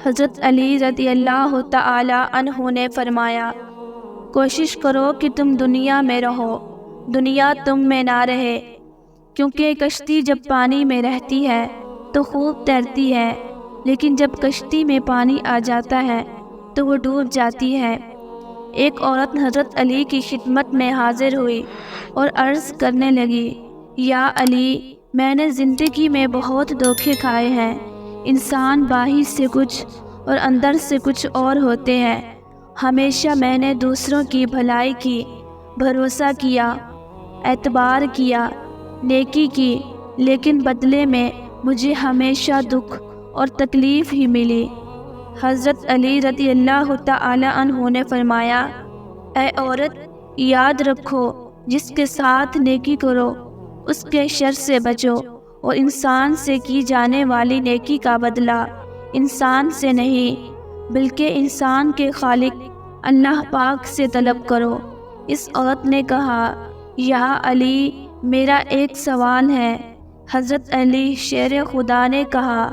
حضرت علی رضی اللہ تعالی عنہ نے فرمایا، کوشش کرو کہ تم دنیا میں رہو، دنیا تم میں نہ رہے، کیونکہ کشتی جب پانی میں رہتی ہے تو خوب تیرتی ہے، لیکن جب کشتی میں پانی آ جاتا ہے تو وہ ڈوب جاتی ہے۔ ایک عورت حضرت علی کی خدمت میں حاضر ہوئی اور عرض کرنے لگی، یا علی، میں نے زندگی میں بہت دھوکے کھائے ہیں۔ انسان باہر سے کچھ اور اندر سے کچھ اور ہوتے ہیں۔ ہمیشہ میں نے دوسروں کی بھلائی کی، بھروسہ کیا، اعتبار کیا، نیکی کی، لیکن بدلے میں مجھے ہمیشہ دکھ اور تکلیف ہی ملی۔ حضرت علی رضی اللہ تعالی عنہ نے فرمایا، اے عورت، یاد رکھو، جس کے ساتھ نیکی کرو اس کے شر سے بچو، اور انسان سے کی جانے والی نیکی کا بدلہ انسان سے نہیں بلکہ انسان کے خالق اللہ پاک سے طلب کرو۔ اس عورت نے کہا، یا علی، میرا ایک سوال ہے۔ حضرت علی شیر خدا نے کہا،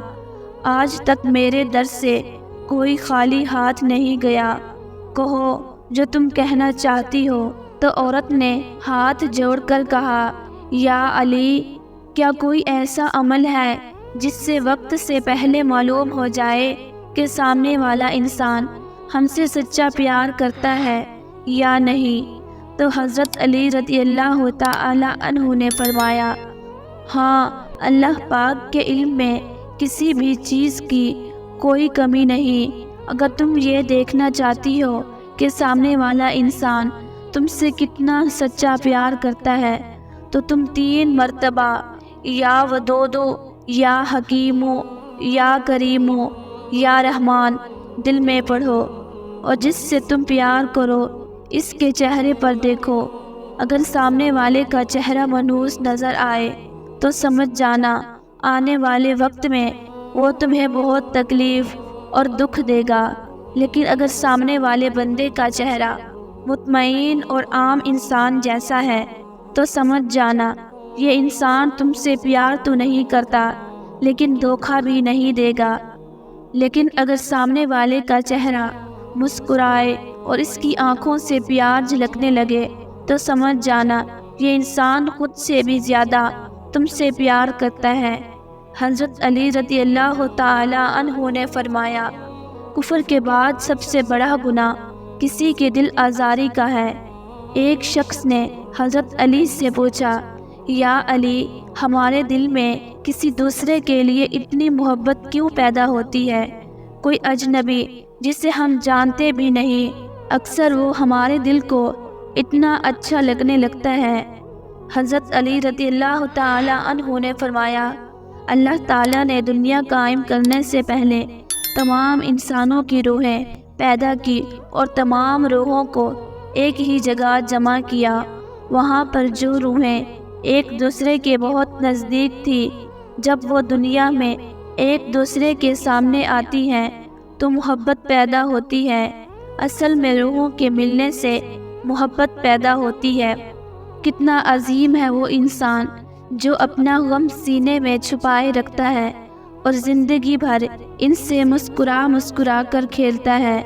آج تک میرے در سے کوئی خالی ہاتھ نہیں گیا، کہو جو تم کہنا چاہتی ہو۔ تو عورت نے ہاتھ جوڑ کر کہا، یا علی، کیا کوئی ایسا عمل ہے جس سے وقت سے پہلے معلوم ہو جائے کہ سامنے والا انسان ہم سے سچا پیار کرتا ہے یا نہیں؟ تو حضرت علی رضی اللہ تعالی عنہ نے فرمایا، ہاں، اللہ پاک کے علم میں کسی بھی چیز کی کوئی کمی نہیں۔ اگر تم یہ دیکھنا چاہتی ہو کہ سامنے والا انسان تم سے کتنا سچا پیار کرتا ہے تو تم 3 مرتبہ یا ودودو، یا حکیمو، یا کریمو، یا رحمان دل میں پڑھو، اور جس سے تم پیار کرو اس کے چہرے پر دیکھو۔ اگر سامنے والے کا چہرہ منحوس نظر آئے تو سمجھ جانا آنے والے وقت میں وہ تمہیں بہت تکلیف اور دکھ دے گا، لیکن اگر سامنے والے بندے کا چہرہ مطمئن اور عام انسان جیسا ہے تو سمجھ جانا یہ انسان تم سے پیار تو نہیں کرتا لیکن دھوکہ بھی نہیں دے گا۔ لیکن اگر سامنے والے کا چہرہ مسکرائے اور اس کی آنکھوں سے پیار جھلکنے لگے تو سمجھ جانا یہ انسان خود سے بھی زیادہ تم سے پیار کرتا ہے۔ حضرت علی رضی اللہ تعالی عنہ نے فرمایا، کفر کے بعد سب سے بڑا گناہ کسی کے دل آزاری کا ہے۔ ایک شخص نے حضرت علی سے پوچھا، یا علی، ہمارے دل میں کسی دوسرے کے لیے اتنی محبت کیوں پیدا ہوتی ہے؟ کوئی اجنبی جسے ہم جانتے بھی نہیں، اکثر وہ ہمارے دل کو اتنا اچھا لگنے لگتا ہے۔ حضرت علی رضی اللہ تعالی عنہ نے فرمایا، اللہ تعالیٰ نے دنیا قائم کرنے سے پہلے تمام انسانوں کی روحیں پیدا کی اور تمام روحوں کو ایک ہی جگہ جمع کیا۔ وہاں پر جو روحیں ایک دوسرے کے بہت نزدیک تھی، جب وہ دنیا میں ایک دوسرے کے سامنے آتی ہیں تو محبت پیدا ہوتی ہے۔ اصل میں روحوں کے ملنے سے محبت پیدا ہوتی ہے۔ کتنا عظیم ہے وہ انسان جو اپنا غم سینے میں چھپائے رکھتا ہے اور زندگی بھر ان سے مسکرا کر کھیلتا ہے۔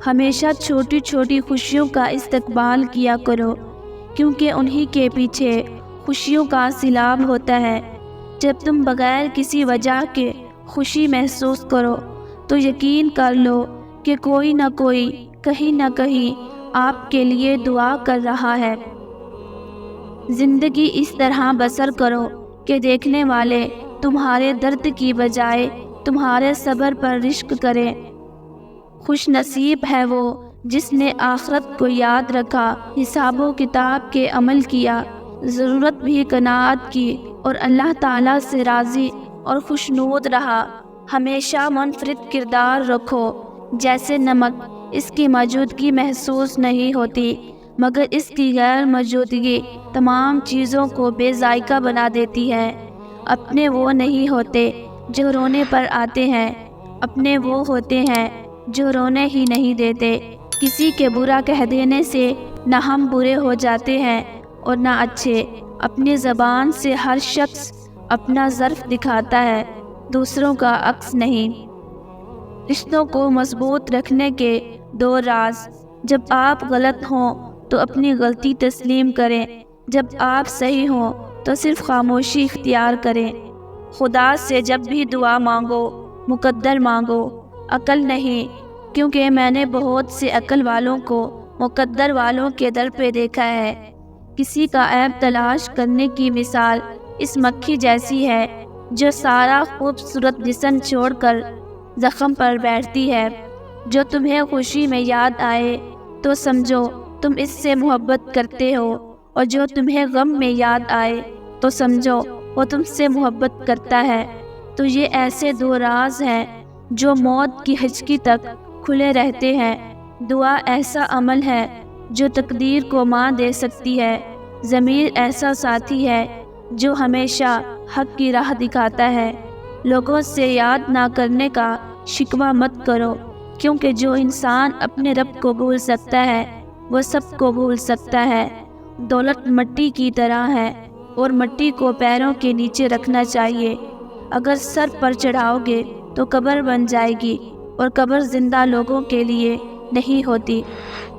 ہمیشہ چھوٹی چھوٹی خوشیوں کا استقبال کیا کرو، کیونکہ انہی کے پیچھے خوشیوں کا سیلاب ہوتا ہے۔ جب تم بغیر کسی وجہ کے خوشی محسوس کرو تو یقین کر لو کہ کوئی نہ کوئی کہیں نہ کہیں آپ کے لیے دعا کر رہا ہے۔ زندگی اس طرح بسر کرو کہ دیکھنے والے تمہارے درد کی بجائے تمہارے صبر پر رشک کریں۔ خوش نصیب ہے وہ جس نے آخرت کو یاد رکھا، حساب و کتاب کے عمل کیا، ضرورت بھی قناعت کی، اور اللہ تعالیٰ سے راضی اور خوشنود رہا۔ ہمیشہ منفرد کردار رکھو، جیسے نمک، اس کی موجودگی محسوس نہیں ہوتی مگر اس کی غیر موجودگی تمام چیزوں کو بے ذائقہ بنا دیتی ہے۔ اپنے وہ نہیں ہوتے جو رونے پر آتے ہیں، اپنے وہ ہوتے ہیں جو رونے ہی نہیں دیتے۔ کسی کے برا کہہ دینے سے نہ ہم برے ہو جاتے ہیں اور نہ اچھے، اپنی زبان سے ہر شخص اپنا ظرف دکھاتا ہے، دوسروں کا عکس نہیں۔ رشتوں کو مضبوط رکھنے کے 2 راز: جب آپ غلط ہوں تو اپنی غلطی تسلیم کریں، جب آپ صحیح ہوں تو صرف خاموشی اختیار کریں۔ خدا سے جب بھی دعا مانگو، مقدر مانگو، عقل نہیں، کیونکہ میں نے بہت سے عقل والوں کو مقدر والوں کے در پہ دیکھا ہے۔ کسی کا عیب تلاش کرنے کی مثال اس مکھی جیسی ہے جو سارا خوبصورت جسم چھوڑ کر زخم پر بیٹھتی ہے۔ جو تمہیں خوشی میں یاد آئے تو سمجھو تم اس سے محبت کرتے ہو، اور جو تمہیں غم میں یاد آئے تو سمجھو وہ تم سے محبت کرتا ہے۔ تو یہ ایسے 2 راز ہیں جو موت کی ہچکی تک کھلے رہتے ہیں۔ دعا ایسا عمل ہے جو تقدیر کو ماں دے سکتی ہے۔ ضمیر ایسا ساتھی ہے جو ہمیشہ حق کی راہ دکھاتا ہے۔ لوگوں سے یاد نہ کرنے کا شکوہ مت کرو، کیونکہ جو انسان اپنے رب کو بھول سکتا ہے وہ سب کو بھول سکتا ہے۔ دولت مٹی کی طرح ہے اور مٹی کو پیروں کے نیچے رکھنا چاہیے۔ اگر سر پر چڑھاؤ گے تو قبر بن جائے گی، اور قبر زندہ لوگوں کے لیے نہیں ہوتی۔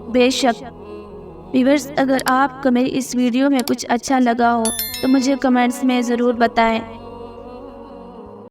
بے شک ویورز، اگر آپ کو میری اس ویڈیو میں کچھ اچھا لگا ہو تو مجھے کمنٹس میں ضرور بتائیں۔